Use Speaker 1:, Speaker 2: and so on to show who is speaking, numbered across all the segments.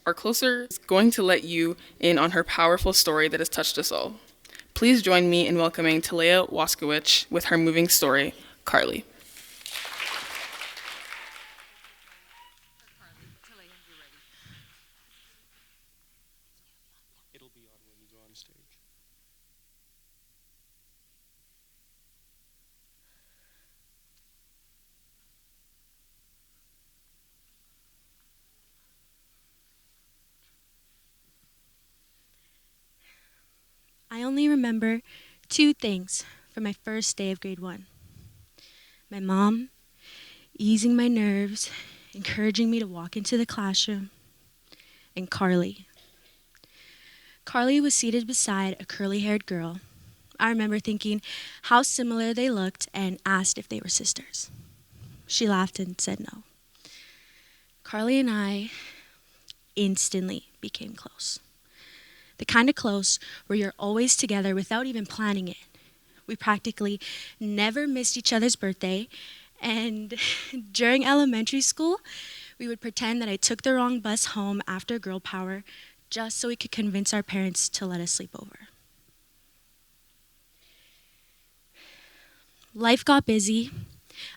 Speaker 1: Our closer is going to let you in on her powerful story that has touched us all. Please join me in welcoming Talaya Waskowicz with her moving story, Carly.
Speaker 2: I only remember two things from my first day of grade 1. My mom easing my nerves, encouraging me to walk into the classroom, and Carly. Carly was seated beside a curly-haired girl. I remember thinking how similar they looked and asked if they were sisters. She laughed and said no. Carly and I instantly became close. The kind of close where you're always together without even planning it. We practically never missed each other's birthday, and during elementary school, we would pretend that I took the wrong bus home after girl power just so we could convince our parents to let us sleep over. Life got busy.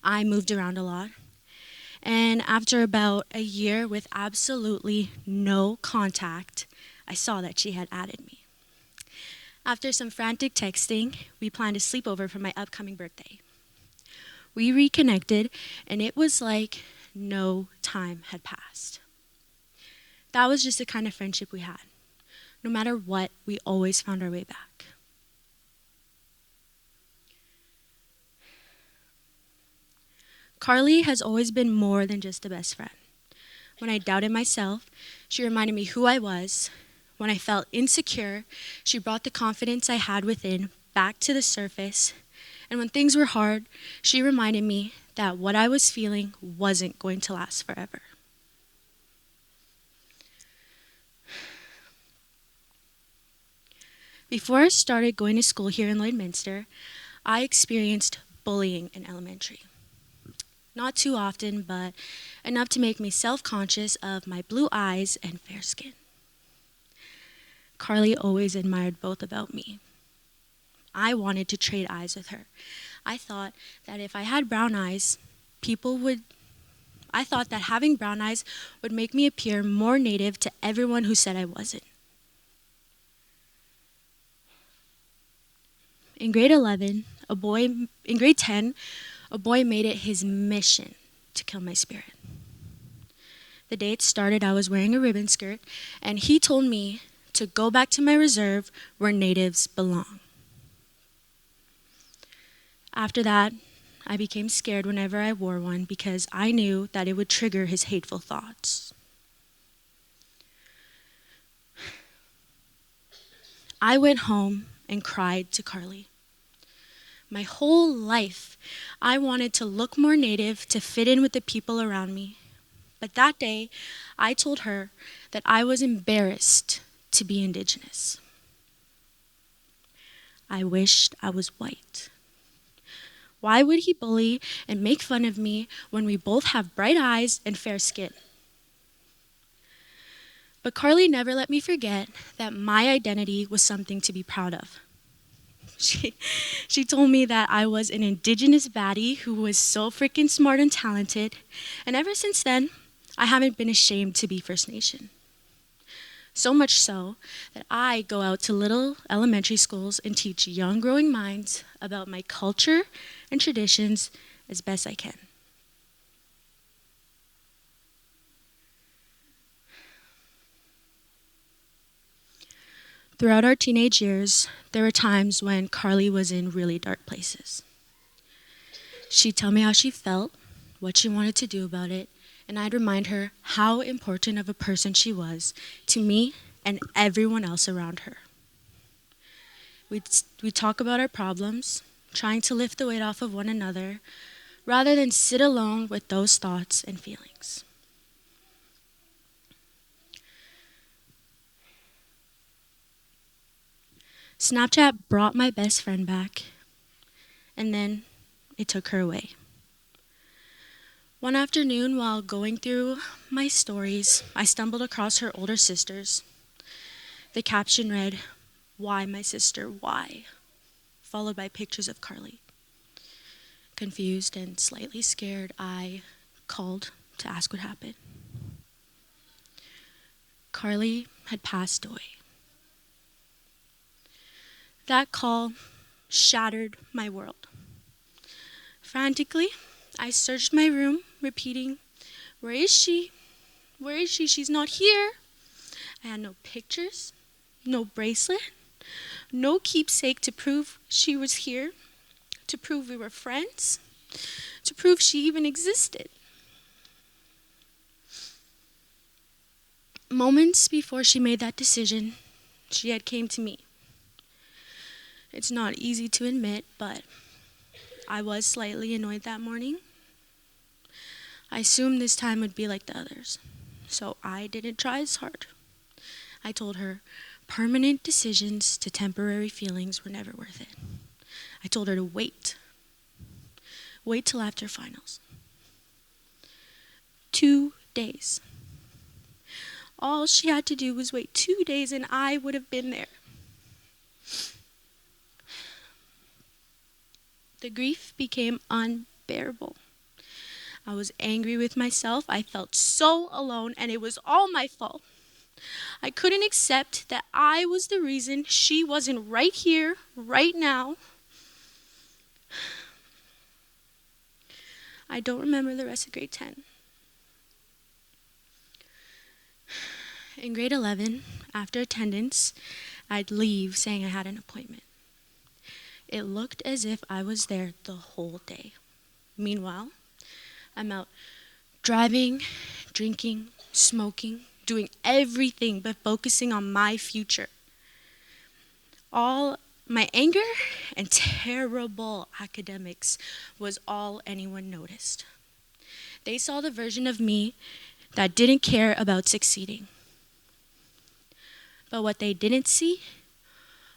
Speaker 2: I moved around a lot. And after about a year with absolutely no contact, I saw that she had added me. After some frantic texting, we planned a sleepover for my upcoming birthday. We reconnected, and it was like no time had passed. That was just the kind of friendship we had. No matter what, we always found our way back. Carly has always been more than just a best friend. When I doubted myself, she reminded me who I was. When I felt insecure, she brought the confidence I had within back to the surface. And when things were hard, she reminded me that what I was feeling wasn't going to last forever. Before I started going to school here in Lloydminster, I experienced bullying in elementary. Not too often, but enough to make me self-conscious of my blue eyes and fair skin. Carly always admired both about me. I wanted to trade eyes with her. I thought that if I had brown eyes, I thought that having brown eyes would make me appear more native to everyone who said I wasn't. In grade 11, in grade 10, a boy made it his mission to kill my spirit. The day it started, I was wearing a ribbon skirt, and he told me to go back to my reserve where natives belong. After that, I became scared whenever I wore one because I knew that it would trigger his hateful thoughts. I went home and cried to Carly. My whole life, I wanted to look more native to fit in with the people around me. But that day, I told her that I was embarrassed to be Indigenous. I wished I was white. Why would he bully and make fun of me when we both have bright eyes and fair skin? But Carly never let me forget that my identity was something to be proud of. She told me that I was an Indigenous baddie who was so freaking smart and talented, and ever since then, I haven't been ashamed to be First Nation. So much so that I go out to little elementary schools and teach young growing minds about my culture and traditions as best I can. Throughout our teenage years, there were times when Carly was in really dark places. She'd tell me how she felt, what she wanted to do about it, and I'd remind her how important of a person she was to me and everyone else around her. We'd talk about our problems, trying to lift the weight off of one another, rather than sit alone with those thoughts and feelings. Snapchat brought my best friend back, and then it took her away. One afternoon, while going through my stories, I stumbled across her older sisters. The caption read, "Why, my sister, why?" followed by pictures of Carly. Confused and slightly scared, I called to ask what happened. Carly had passed away. That call shattered my world. Frantically, I searched my room, repeating, "Where is she? Where is she? She's not here." I had no pictures, no bracelet, no keepsake to prove she was here, to prove we were friends, to prove she even existed. Moments before she made that decision, she had came to me. It's not easy to admit, but I was slightly annoyed that morning. I assumed this time would be like the others, so I didn't try as hard. I told her permanent decisions to temporary feelings were never worth it. I told her to wait. Wait till after finals. 2 days. All she had to do was wait 2 days and I would have been there. The grief became unbearable. I was angry with myself. I felt so alone and it was all my fault. I couldn't accept that I was the reason she wasn't right here, right now. I don't remember the rest of grade 10. In grade 11, after attendance, I'd leave saying I had an appointment. It looked as if I was there the whole day. Meanwhile, I'm out driving, drinking, smoking, doing everything but focusing on my future. All my anger and terrible academics was all anyone noticed. They saw the version of me that didn't care about succeeding. But what they didn't see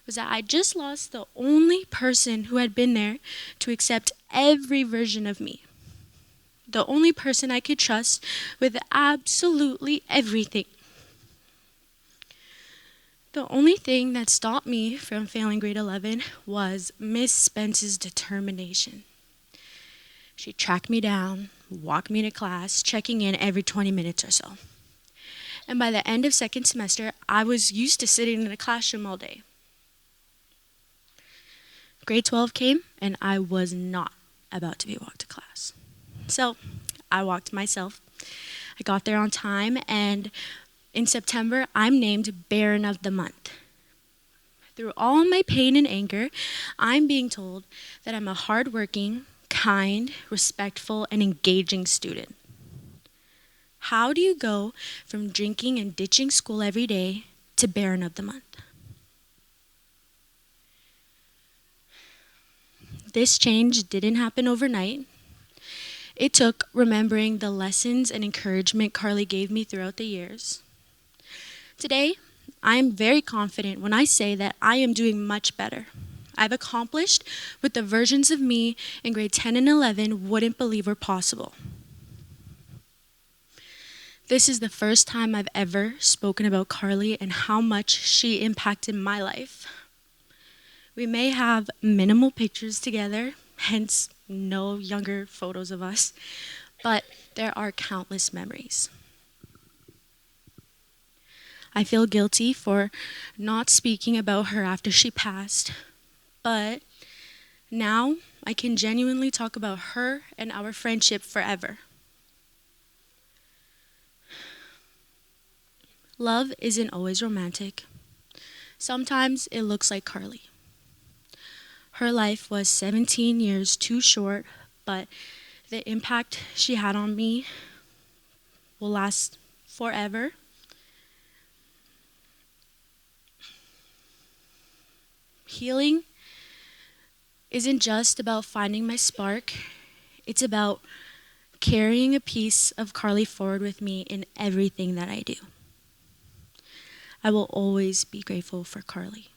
Speaker 2: was that I just lost the only person who had been there to accept every version of me. The only person I could trust with absolutely everything. The only thing that stopped me from failing grade 11 was Miss Spence's determination. She tracked me down, walked me to class, checking in every 20 minutes or so. And by the end of second semester, I was used to sitting in a classroom all day. Grade 12 came, and I was not about to be walked to class. So I walked myself. I got there on time, and in September, I'm named Baron of the Month. Through all my pain and anger, I'm being told that I'm a hardworking, kind, respectful, and engaging student. How do you go from drinking and ditching school every day to Baron of the Month? This change didn't happen overnight. It took remembering the lessons and encouragement Carly gave me throughout the years. Today, I am very confident when I say that I am doing much better. I've accomplished what the versions of me in grade 10 and 11 wouldn't believe were possible. This is the first time I've ever spoken about Carly and how much she impacted my life. We may have minimal pictures together, hence no younger photos of us, but there are countless memories. I feel guilty for not speaking about her after she passed, but now I can genuinely talk about her and our friendship forever. Love isn't always romantic. Sometimes it looks like Carly. Her life was 17 years too short, but the impact she had on me will last forever. Healing isn't just about finding my spark. It's about carrying a piece of Carly forward with me in everything that I do. I will always be grateful for Carly.